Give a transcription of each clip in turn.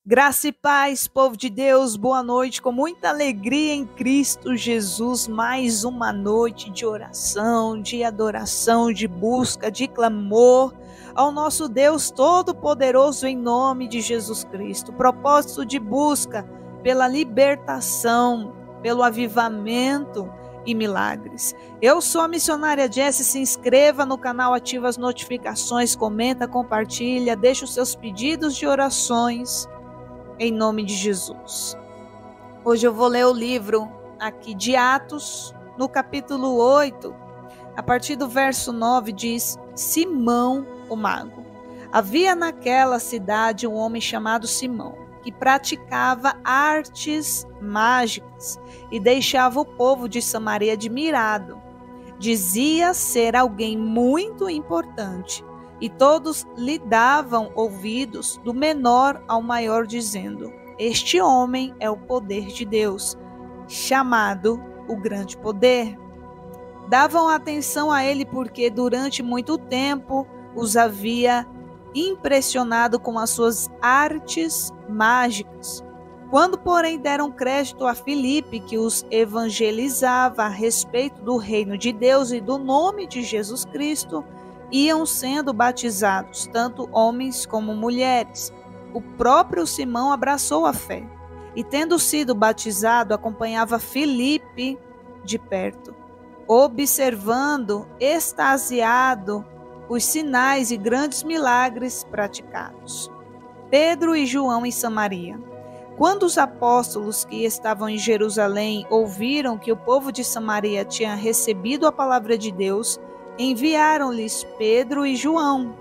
Graça e paz, povo de Deus, boa noite, com muita alegria em Cristo Jesus, mais uma noite de oração, de adoração, de busca, de clamor ao nosso Deus Todo-Poderoso em nome de Jesus Cristo. Propósito de busca pela libertação, pelo avivamento e milagres. Eu sou a missionária Jessie, se inscreva no canal, ativa as notificações, comenta, compartilha, deixa os seus pedidos de orações. Em nome de Jesus. Hoje eu vou ler o livro aqui de Atos, no capítulo 8, a partir do verso 9, diz: Simão, o mago. Havia naquela cidade um homem chamado Simão, que praticava artes mágicas e deixava o povo de Samaria admirado. Dizia ser alguém muito importante. E todos lhe davam ouvidos, do menor ao maior, dizendo: Este homem é o poder de Deus, chamado o grande poder. Davam atenção a ele porque durante muito tempo os havia impressionado com as suas artes mágicas. Quando, porém, deram crédito a Filipe, que os evangelizava a respeito do reino de Deus e do nome de Jesus Cristo, iam sendo batizados, tanto homens como mulheres. O próprio Simão abraçou a fé e, tendo sido batizado, acompanhava Filipe de perto, observando, extasiado, os sinais e grandes milagres praticados. Pedro e João em Samaria. Quando os apóstolos que estavam em Jerusalém ouviram que o povo de Samaria tinha recebido a palavra de Deus, enviaram-lhes Pedro e João.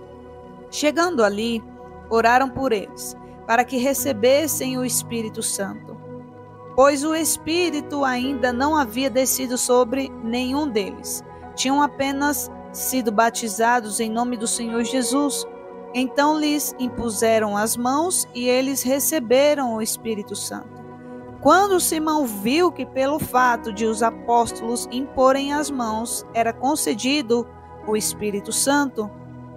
Chegando ali, oraram por eles, para que recebessem o Espírito Santo, pois o Espírito ainda não havia descido sobre nenhum deles. Tinham apenas sido batizados em nome do Senhor Jesus. Então lhes impuseram as mãos e eles receberam o Espírito Santo. Quando Simão viu que pelo fato de os apóstolos imporem as mãos era concedido o Espírito Santo,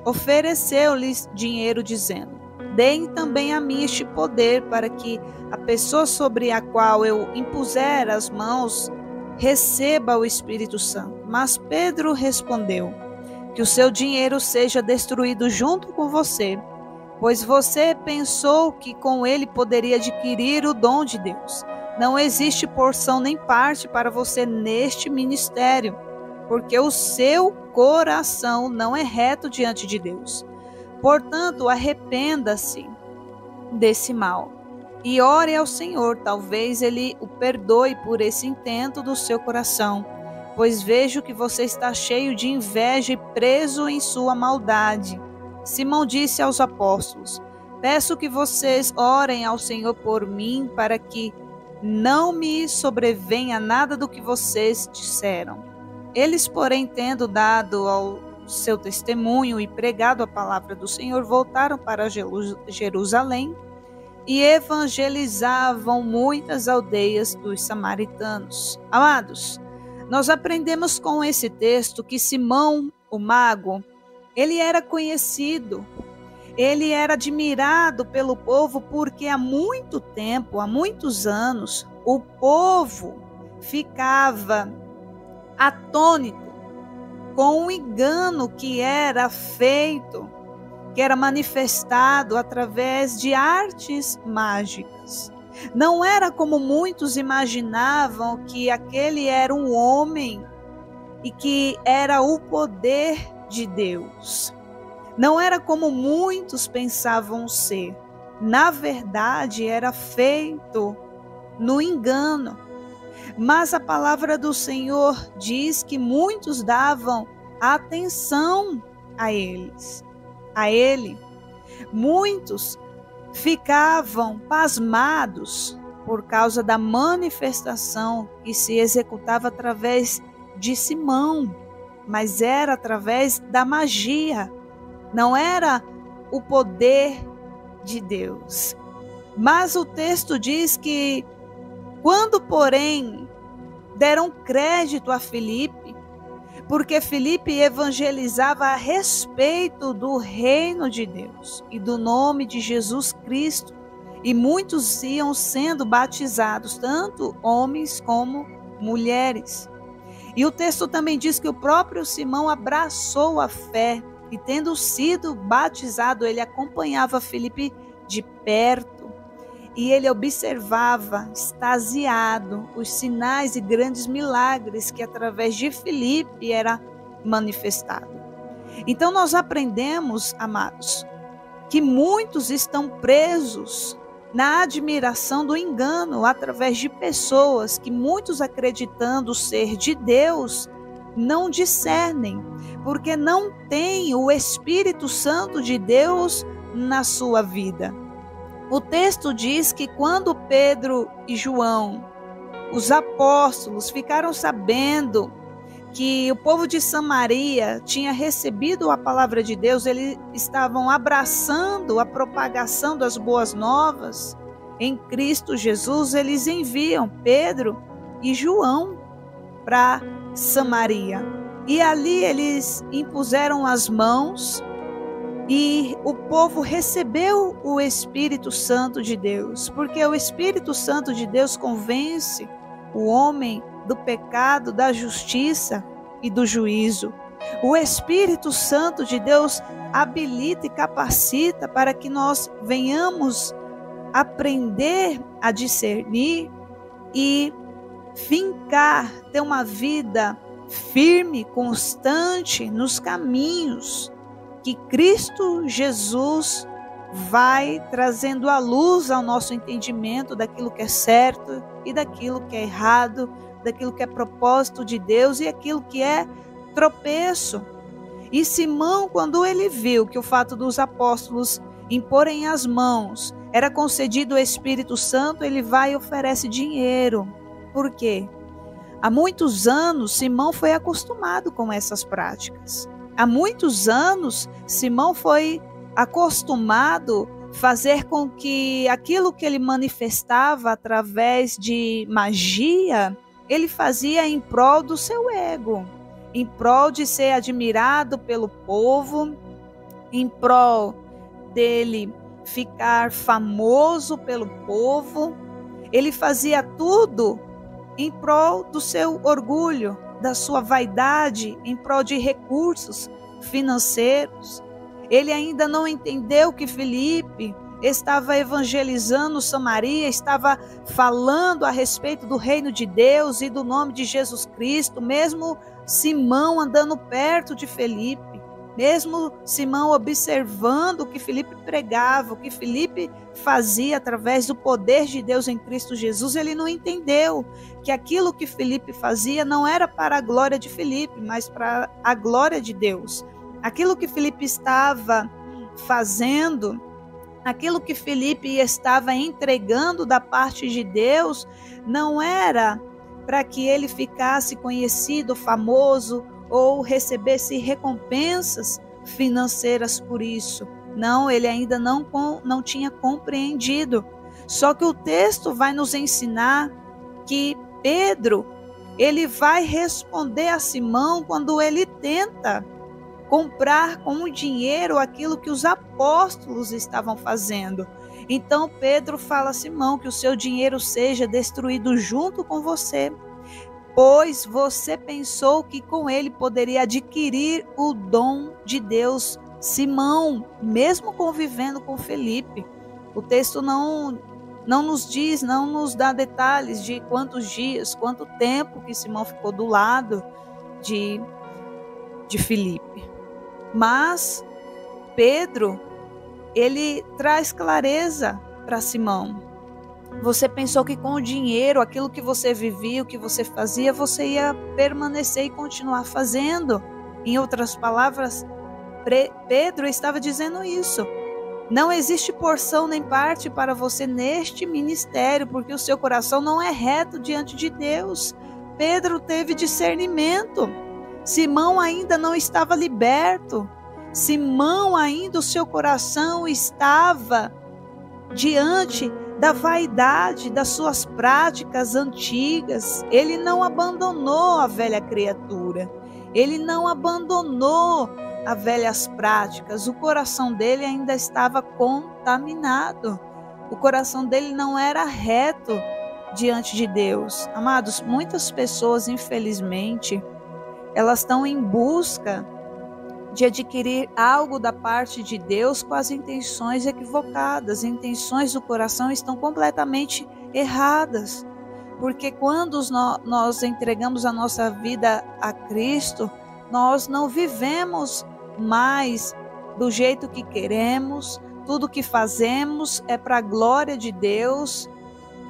ofereceu-lhes dinheiro, dizendo: Deem também a mim este poder, para que a pessoa sobre a qual eu impuser as mãos receba o Espírito Santo. Mas Pedro respondeu: Que o seu dinheiro seja destruído junto com você, pois você pensou que com ele poderia adquirir o dom de Deus. Não existe porção nem parte para você neste ministério, porque o seu coração não é reto diante de Deus. Portanto, arrependa-se desse mal e ore ao Senhor, talvez ele o perdoe por esse intento do seu coração, pois vejo que você está cheio de inveja e preso em sua maldade. Simão disse aos apóstolos: Peço que vocês orem ao Senhor por mim, para que não me sobrevenha nada do que vocês disseram. Eles, porém, tendo dado ao seu testemunho e pregado a palavra do Senhor, voltaram para Jerusalém e evangelizavam muitas aldeias dos samaritanos. Amados, nós aprendemos com esse texto que Simão, o mago, ele era conhecido, ele era admirado pelo povo porque há muito tempo, há muitos anos, o povo ficava atônito com o engano que era feito, que era manifestado através de artes mágicas. Não era como muitos imaginavam, que aquele era um homem e que era o poder de Deus. Não era como muitos pensavam ser. Na verdade, era feito no engano. Mas a palavra do Senhor diz que muitos davam atenção a ele. Muitos ficavam pasmados por causa da manifestação que se executava através de Simão, mas era através da magia, não era o poder de Deus. Mas o texto diz que quando, porém, deram crédito a Filipe, porque Filipe evangelizava a respeito do reino de Deus e do nome de Jesus Cristo, E muitos iam sendo batizados, tanto homens como mulheres. E o texto também diz que o próprio Simão abraçou a fé e, tendo sido batizado, ele acompanhava Filipe de perto e ele observava, extasiado, os sinais e grandes milagres que através de Filipe era manifestado. Então nós aprendemos, amados, que muitos estão presos na admiração do engano através de pessoas que muitos, acreditando ser de Deus, não discernem, porque não tem o Espírito Santo de Deus na sua vida. O texto diz que quando Pedro e João, os apóstolos, ficaram sabendo que o povo de Samaria tinha recebido a palavra de Deus, eles estavam abraçando a propagação das boas novas em Cristo Jesus, eles enviam Pedro e João para Samaria. E ali eles impuseram as mãos e o povo recebeu o Espírito Santo de Deus, porque o Espírito Santo de Deus convence o homem do pecado, da justiça e do juízo. O Espírito Santo de Deus habilita e capacita para que nós venhamos aprender a discernir e fincar, ter uma vida firme, constante nos caminhos que Cristo Jesus vai trazendo à luz ao nosso entendimento daquilo que é certo e daquilo que é errado, daquilo que é propósito de Deus e aquilo que é tropeço. E Simão, quando ele viu que o fato dos apóstolos imporem as mãos era concedido o Espírito Santo, ele vai e oferece dinheiro. Por quê? Há muitos anos, Simão foi acostumado com essas práticas. Há muitos anos, Simão foi acostumado a fazer com que aquilo que ele manifestava através de magia, ele fazia em prol do seu ego, em prol de ser admirado pelo povo, em prol dele ficar famoso pelo povo. Ele fazia tudo em prol do seu orgulho, da sua vaidade, em prol de recursos financeiros. Ele ainda não entendeu que Filipe estava evangelizando Samaria, estava falando a respeito do reino de Deus e do nome de Jesus Cristo, mesmo Simão andando perto de Filipe, mesmo Simão observando o que Filipe pregava, o que Filipe fazia através do poder de Deus em Cristo Jesus, ele não entendeu que aquilo que Filipe fazia não era para a glória de Filipe, mas para a glória de Deus. Aquilo que Filipe estava fazendo, aquilo que Filipe estava entregando da parte de Deus, não era para que ele ficasse conhecido, famoso, ou recebesse recompensas financeiras por isso. Não, ele ainda não tinha compreendido. Só que o texto vai nos ensinar que Pedro, ele vai responder a Simão quando ele tenta comprar com o dinheiro aquilo que os apóstolos estavam fazendo. Então Pedro fala a Simão que o seu dinheiro seja destruído junto com você, pois você pensou que com ele poderia adquirir o dom de Deus. Simão, mesmo convivendo com Filipe, o texto não nos diz, não nos dá detalhes de quantos dias, quanto tempo que Simão ficou do lado de Filipe. Mas Pedro, ele traz clareza para Simão. Você pensou que com o dinheiro, aquilo que você vivia, o que você fazia, você ia permanecer e continuar fazendo. Em outras palavras, Pedro estava dizendo isso. Não existe porção nem parte para você neste ministério, porque o seu coração não é reto diante de Deus. Pedro teve discernimento. Simão ainda não estava liberto. Simão ainda, o seu coração estava diante da vaidade, das suas práticas antigas. Ele não abandonou a velha criatura. Ele não abandonou as velhas práticas. O coração dele ainda estava contaminado. O coração dele não era reto diante de Deus. Amados, muitas pessoas, infelizmente, elas estão em busca de adquirir algo da parte de Deus com as intenções equivocadas. As intenções do coração estão completamente erradas. Porque quando nós entregamos a nossa vida a Cristo, nós não vivemos mais do jeito que queremos. Tudo que fazemos é para a glória de Deus.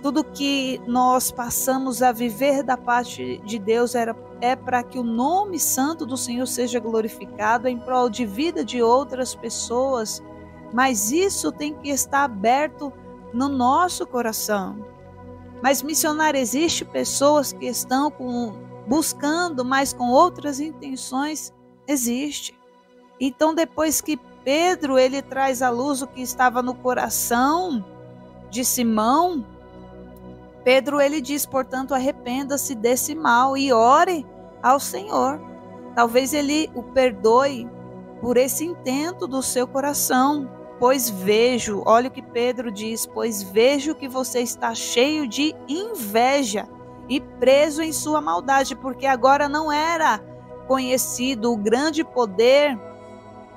Tudo que nós passamos a viver da parte de Deus é para que o nome santo do Senhor seja glorificado em prol de vida de outras pessoas. Mas isso tem que estar aberto no nosso coração. Mas, missionário, existe pessoas que estão buscando, mas com outras intenções? Existe. Então, depois que Pedro ele traz à luz o que estava no coração de Simão, Pedro ele diz, portanto, arrependa-se desse mal e ore ao Senhor. Talvez ele o perdoe por esse intento do seu coração. Pois vejo, olha o que Pedro diz, pois vejo que você está cheio de inveja e preso em sua maldade, porque agora não era conhecido o grande poder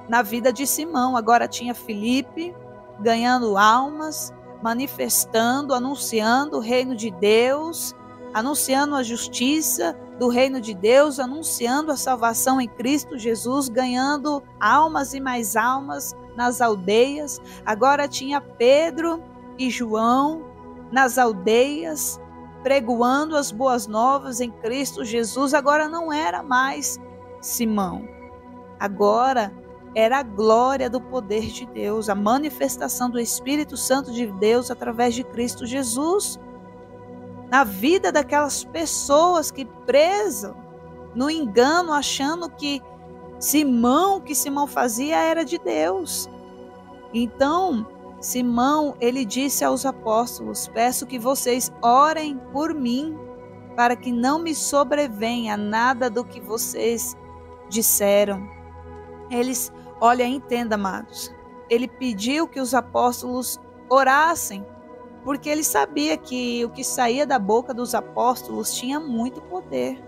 na vida de Simão. Agora tinha Filipe ganhando almas, manifestando, anunciando o reino de Deus, anunciando a justiça do reino de Deus, anunciando a salvação em Cristo Jesus, ganhando almas e mais almas nas aldeias. Agora tinha Pedro e João nas aldeias, pregoando as boas novas em Cristo Jesus. Agora não era mais Simão, agora era a glória do poder de Deus, a manifestação do Espírito Santo de Deus através de Cristo Jesus na vida daquelas pessoas que presam no engano, achando que o que Simão fazia era de Deus. Então, Simão, ele disse aos apóstolos, peço que vocês orem por mim, para que não me sobrevenha nada do que vocês disseram. Olha, entenda, amados, ele pediu que os apóstolos orassem, porque ele sabia que o que saía da boca dos apóstolos tinha muito poder.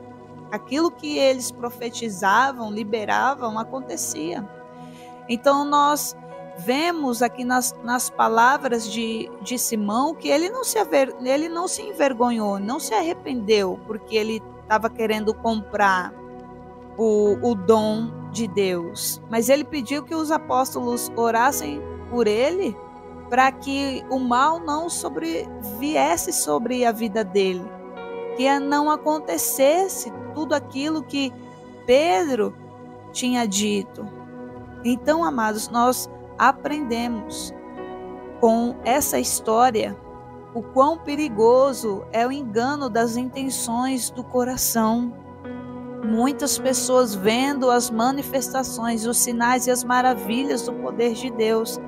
Aquilo que eles profetizavam, liberavam, acontecia. Então nós vemos aqui nas palavras de Simão que ele não se envergonhou, não se arrependeu, porque ele estava querendo comprar o dom de Deus. Mas ele pediu que os apóstolos orassem por ele, para que o mal não viesse sobre a vida dele, que não acontecesse tudo aquilo que Pedro tinha dito. Então, amados, nós aprendemos com essa história o quão perigoso é o engano das intenções do coração. Muitas pessoas vendo as manifestações, os sinais e as maravilhas do poder de Deus,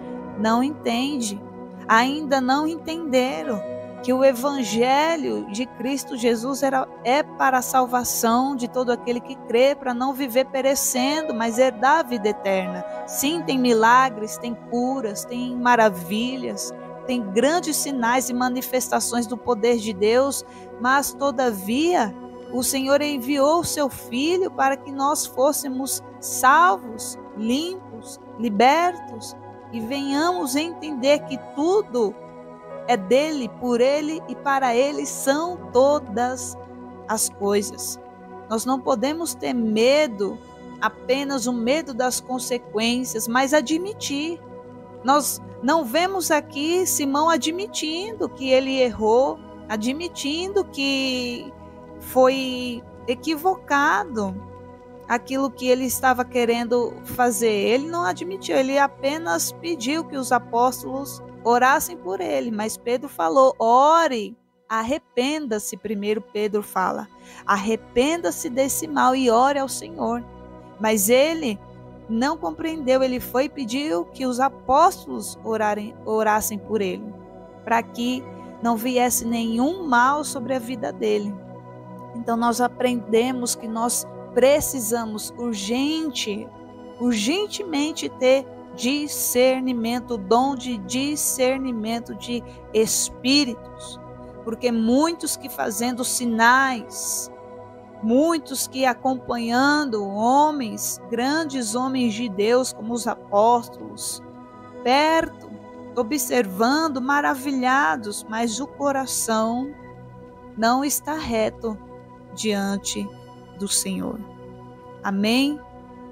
ainda não entenderam que o Evangelho de Cristo Jesus é para a salvação de todo aquele que crê, para não viver perecendo, mas herdar a vida eterna. Sim, tem milagres, tem curas, tem maravilhas, tem grandes sinais e manifestações do poder de Deus, mas todavia o Senhor enviou o seu Filho para que nós fôssemos salvos, limpos, libertos, e venhamos entender que tudo é dele, por ele e para ele são todas as coisas. Nós não podemos ter medo, apenas o medo das consequências, mas admitir. Nós não vemos aqui Simão admitindo que ele errou, admitindo que foi equivocado aquilo que ele estava querendo fazer. Ele não admitiu, ele apenas pediu que os apóstolos orassem por ele, mas Pedro falou, ore, arrependa-se. Primeiro Pedro fala, arrependa-se desse mal e ore ao Senhor. Mas ele não compreendeu, ele foi e pediu que os apóstolos orassem por ele, para que não viesse nenhum mal sobre a vida dele. Então nós aprendemos que nós precisamos urgentemente ter discernimento, o dom de discernimento de espíritos, porque muitos que fazendo sinais, muitos que acompanhando homens, grandes homens de Deus, como os apóstolos, perto, observando, maravilhados, mas o coração não está reto diante do Senhor. Amém?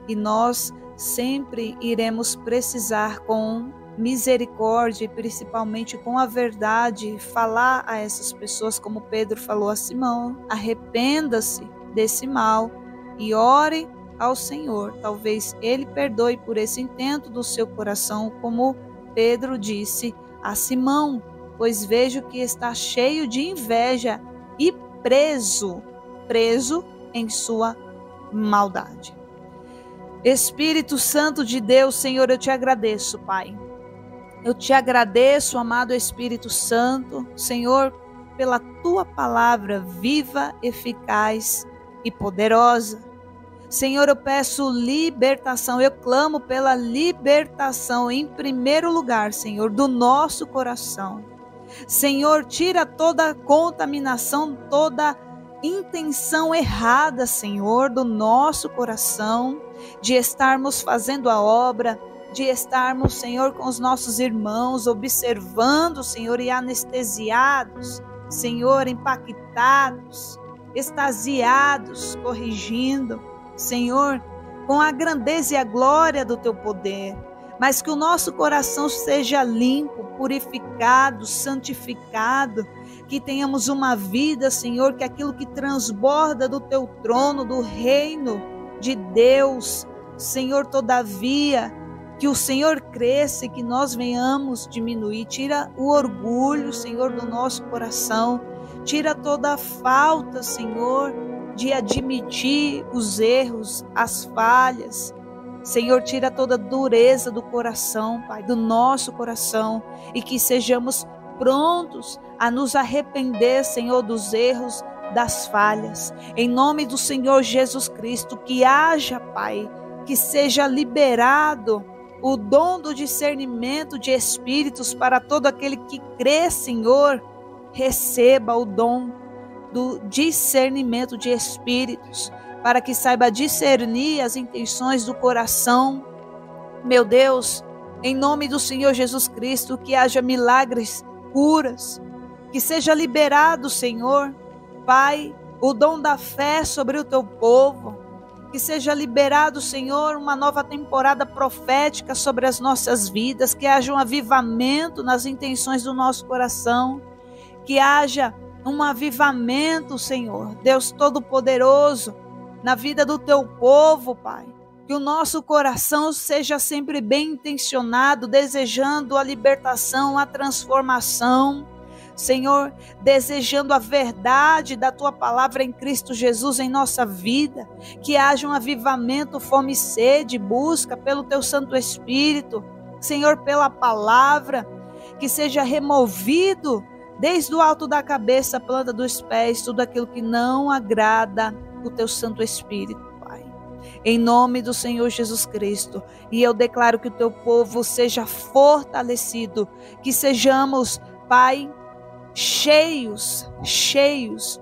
E nós sempre iremos precisar com misericórdia e principalmente com a verdade falar a essas pessoas, como Pedro falou a Simão: arrependa-se desse mal e ore ao Senhor. Talvez Ele perdoe por esse intento do seu coração, como Pedro disse a Simão, pois vejo que está cheio de inveja e preso em sua maldade. Espírito Santo de Deus, Senhor, eu te agradeço, Pai. Eu te agradeço, amado Espírito Santo, Senhor, pela tua palavra viva, eficaz e poderosa. Senhor, eu peço libertação, eu clamo pela libertação em primeiro lugar, Senhor, do nosso coração. Senhor, tira toda contaminação, toda intenção errada, Senhor, do nosso coração, de estarmos fazendo a obra, de estarmos, Senhor, com os nossos irmãos, observando, Senhor, e anestesiados, Senhor, impactados, extasiados, corrigindo, Senhor, com a grandeza e a glória do teu poder, mas que o nosso coração seja limpo, purificado, santificado, que tenhamos uma vida, Senhor, que aquilo que transborda do teu trono, do reino de Deus, Senhor, todavia, que o Senhor cresça e que nós venhamos diminuir. Tira o orgulho, Senhor, do nosso coração, tira toda a falta, Senhor, de admitir os erros, as falhas. Senhor, tira toda a dureza do coração, Pai, do nosso coração, e que sejamos prontos a nos arrepender, Senhor, dos erros, das falhas. Em nome do Senhor Jesus Cristo, que haja, Pai, que seja liberado o dom do discernimento de espíritos para todo aquele que crê, Senhor. Receba o dom do discernimento de espíritos, para que saiba discernir as intenções do coração. Meu Deus, em nome do Senhor Jesus Cristo, que haja milagres, curas, que seja liberado, Senhor, Pai, o dom da fé sobre o teu povo, que seja liberado, Senhor, uma nova temporada profética sobre as nossas vidas, que haja um avivamento nas intenções do nosso coração, que haja um avivamento, Senhor, Deus Todo-Poderoso, na vida do teu povo, Pai. Que o nosso coração seja sempre bem intencionado, desejando a libertação, a transformação, Senhor, desejando a verdade da tua palavra em Cristo Jesus em nossa vida. Que haja um avivamento, fome e sede, busca pelo teu Santo Espírito, Senhor, pela palavra, que seja removido desde o alto da cabeça, a planta dos pés, tudo aquilo que não agrada o teu Santo Espírito, Pai. Em nome do Senhor Jesus Cristo. E eu declaro que o teu povo seja fortalecido, que sejamos, Pai, cheios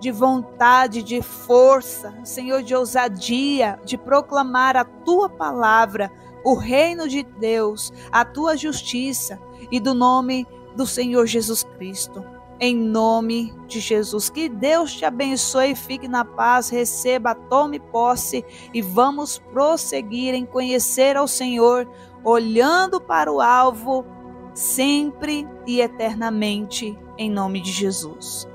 de vontade, de força, Senhor, de ousadia, de proclamar a tua palavra, o reino de Deus, a tua justiça, e do nome do Senhor Jesus Cristo. Em nome de Jesus, que Deus te abençoe, fique na paz, receba, tome posse e vamos prosseguir em conhecer ao Senhor, olhando para o alvo, sempre e eternamente, em nome de Jesus.